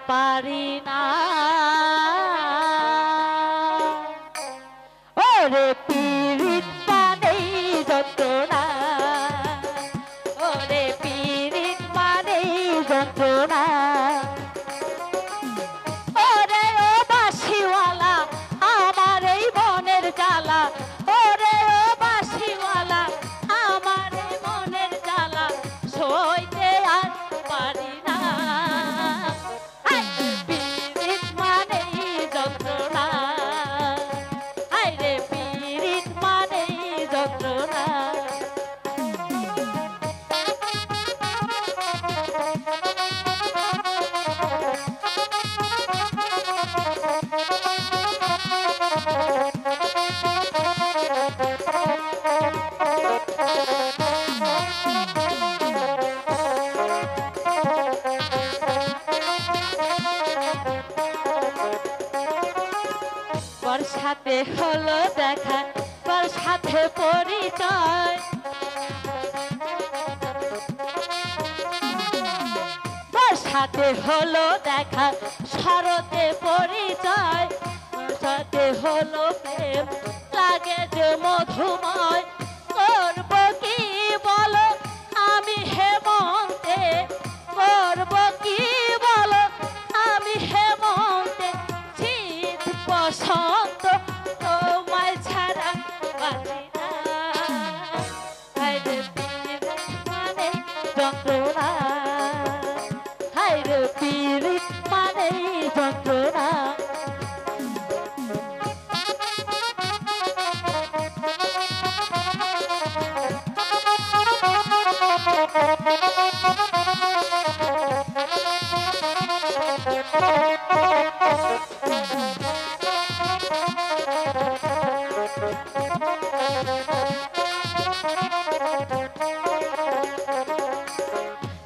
পারি না ওরে পীড়িত মানেই যন্ত্রণা ওরে পীড়িত মানেই যন্ত্রণা ওরে ও বাঁশিওয়ালা আমার এই মনের জ্বালা ওরে ও বাঁশিওয়ালা আমার এই মনের জ্বালা সইতে আর পারি না পীড়িত মানেই যন্ত্রণা হায়রে পীড়িত মানেই যন্ত্রণা সাথে হলো দেখা তোর সাথে পরিচয় তোর সাথে হলো দেখা শরতে পরিচয় তোর সাথে হলো প্রেম লাগে যে মধুময় করব কি বলো আমি হেমন্তে করব কি বলো আমি হেমন্তে শীত বসন্ত তোমায় ছাড়া বাঁচি না হায়রে পীড়িত মানে যন্ত্রণা হায়রে পীড়িত মানে যন্ত্রণা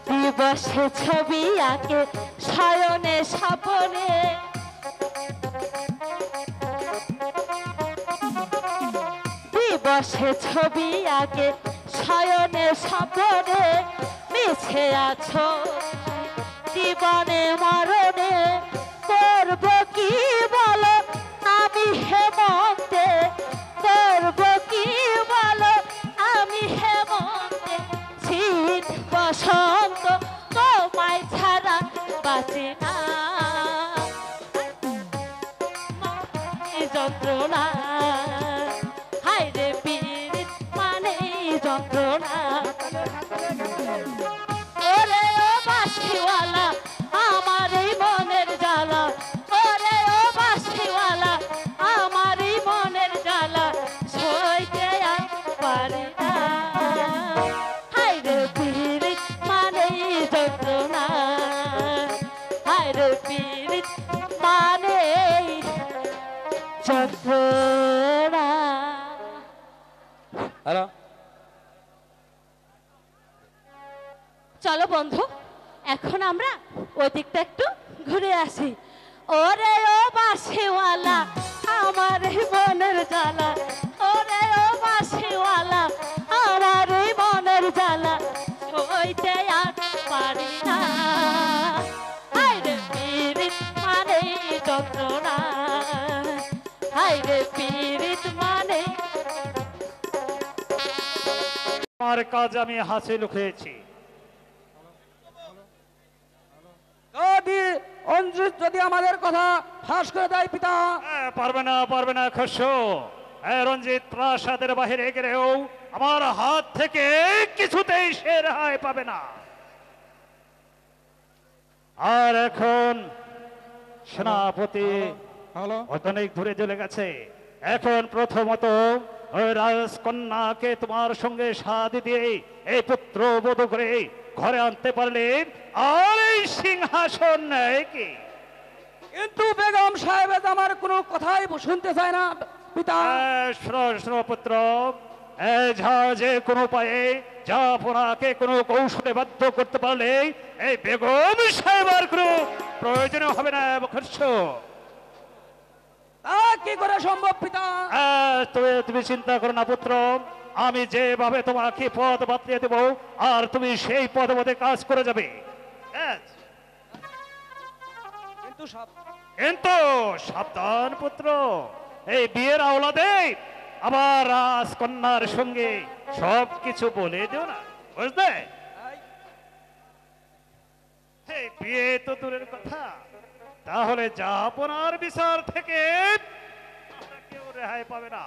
দিবসে ছবি আঁকে শয়নে স্বপনে দিবসে ছবি আঁকে শয়নে স্বপনে মিছে আছো জীবনে মরণে করব কি বলো আমি হেমন্তে করব কি বলো আমি হেমন্তে শীত বসন্ত তোমায় ছাড়া বাঁচি না যন্ত্রণা হায়রে পীড়িত মানে যন্ত্রণা ওরে ও বাঁশিওয়ালা আমার এই মনের জ্বালা ওরে ও বাঁশিওয়ালা আমার এই মনের জ্বালা সইতে আর পারি না হায়রে পীড়িত মানে যন্ত্রণা হায়রে পীড়িত মানে যন্ত্রণা হ্যালো চলো বন্ধু এখন আমরা ওই দিকটা একটু ঘুরে আসি ওরে ও বাঁশিওয়ালা আমার এই মনের জ্বালা ওরে ও বাঁশিওয়ালা আমার এই মনের জ্বালা সইতে আর পারি না হায়রে পীড়িত মানে যন্ত্রণা হায়রে পীড়িত মানে আমার কাজ আমি হাসিল হয়েছি যদি আমাদের কথা ফাঁস করে দেয় পিতা পারবে না খসো রঞ্জিত প্রাসাদের বাহিরে গেলেও আমার হাত থেকে কিছুতেই সে রেহাই পাবে না আর এখন সেনাপতি অনেক দূরে চলে গেছে এখন প্রথমত ওই রাজকন্যাকে তোমার সঙ্গে শাদী দিয়ে এই পুত্র বধূ করে ঘরে আনতে পারলে আর এই সিংহাসন নেয় কি কিন্তু বেগম সাহেব আমার কোনো কথাই শুনতে চায় না পিতা পুত্র যে কোনো উপায়ে জাফরাকে কোনো কৌশলে বাধ্য করতে পারলে এই বেগম সাহেবের কোনো প্রয়োজন হবে না খরচ তা কি করে সম্ভব পিতা তুমি চিন্তা করো না পুত্র আমি যেভাবে তোমাকে পদ বাতলিয়ে দেব আর তুমি সেই পদ মধ্যে কাজ করে যাবে কিন্তু সাবধান পুত্র, এই বিয়ের আওলাদে আবার রাজকন্যার সঙ্গে সবকিছু বলে দিও না, বুঝলে? এই বিয়ে তো দূরের কথা, তাহলে যাপনার বিচার থেকে আমরা কেউ রেহাই পাবে না,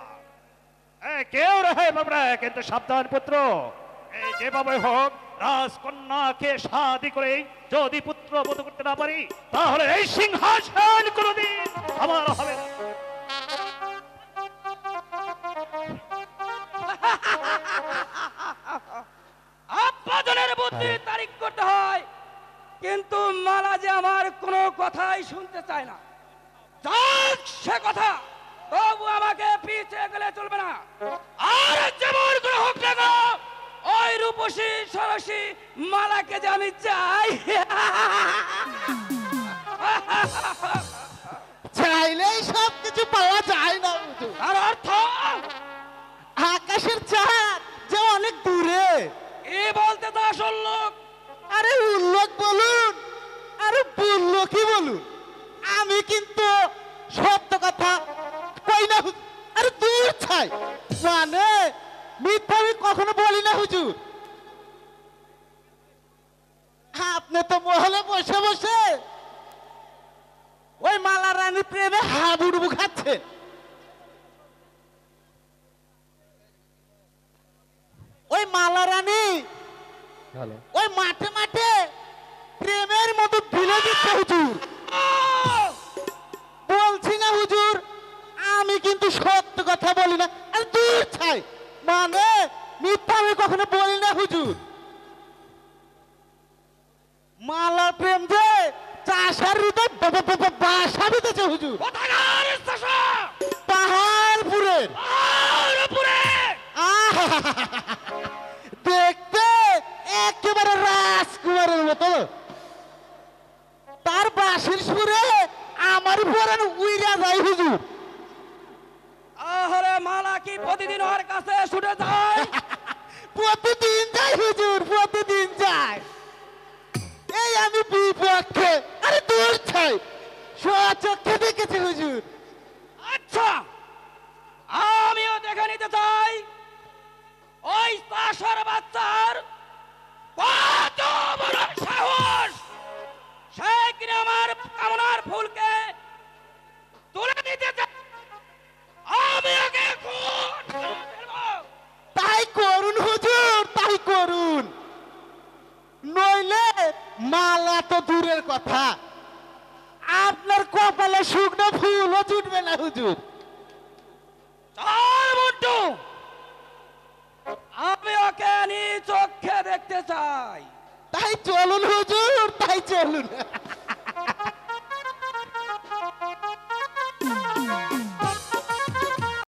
কেউ রেহাই পাবে না। কিন্তু সাবধান পুত্র, এই যেভাবে হোক রাজকন্যাকে শাদি করে যদি পুত্র বধূ করতে না পারি, তাহলে এই সিংহাসন কোনদিন আমার হবে না। আব্বাজনের বুদ্ধি তারিখ করতে হয়, কিন্তু মালা যে আমার কোনো কথাই শুনতে চায় না। যাক সে কথা, তবু আমাকে পিছিয়ে গেলে চলবে না। আর যেমন করে হোক না গো, ওই রূপসী সরসী মালাকে যে আমি চাই। চাইলেই সব কিছু পাওয়া যায় না হুজুর। তার অর্থ আকাশের চাঁদ যে অনেক দূরে। এ বলতে তা আসল লোক। আরে উল্লোক বলুন, আরে বুল্লোকই বলুন, আমি কিন্তু সত্য কথা কই না হুজুর। আরে দূর ছাই, মানে মিথ্যা আমি কখনো বলি না হুজুর। আপনি তো মহলে বসে বসে ওই মালা রানী প্রেমে হাবুডুবু খাচ্ছেন। ওই মালা রানী ওই মাঠে মাঠে প্রেমের মতো ঢিলে দিচ্ছে হুজুর। বলছি না হুজুর, আমি কিন্তু সত্য কথা বলি না। আরে দূর ছাই, মানে মিথ্যা আমি কখনো বলি না হুজুর। মালা প্রেম যে চাষার হৃদয় বাসা বেঁধেছে হুজুর। কোথাকার চাষা? পাহাড়পুরের। পাহাড়পুরে? দেখতে একেবারে রাজকুমারের মতো, তার বাঁশির সুরে আমার পরান উইরা যায় হুজুর। আহারে মালা কি প্রতিদিন ওর কাছে ছুটে যায়? প্রতিদিন যায় হুজুর, প্রতিদিন যায়। এই আমি বিপক্ষে। আরে দূর ছাই, স্বচক্ষে দেখেছি হুজুর। আচ্ছা, আমিও দেখে নিতে চাই ওই চাষার বাচ্চার কত বড় সাহস, সে কিনা আমার কামনার ফুলকে তুলে দিতে চায়। আমি ওকে খুন করে ফেলবো। তাই করুন হুজুর, তাই করুন, নইলে মালা তো দূরের কথা, আপনার কপালে শুকনো ফুলও জুটবে না হুজুর। চল মুন্টু, আমি ওকে নিজ চোখে দেখতে চাই। তাই চলুন হুজুর, তাই চলুন।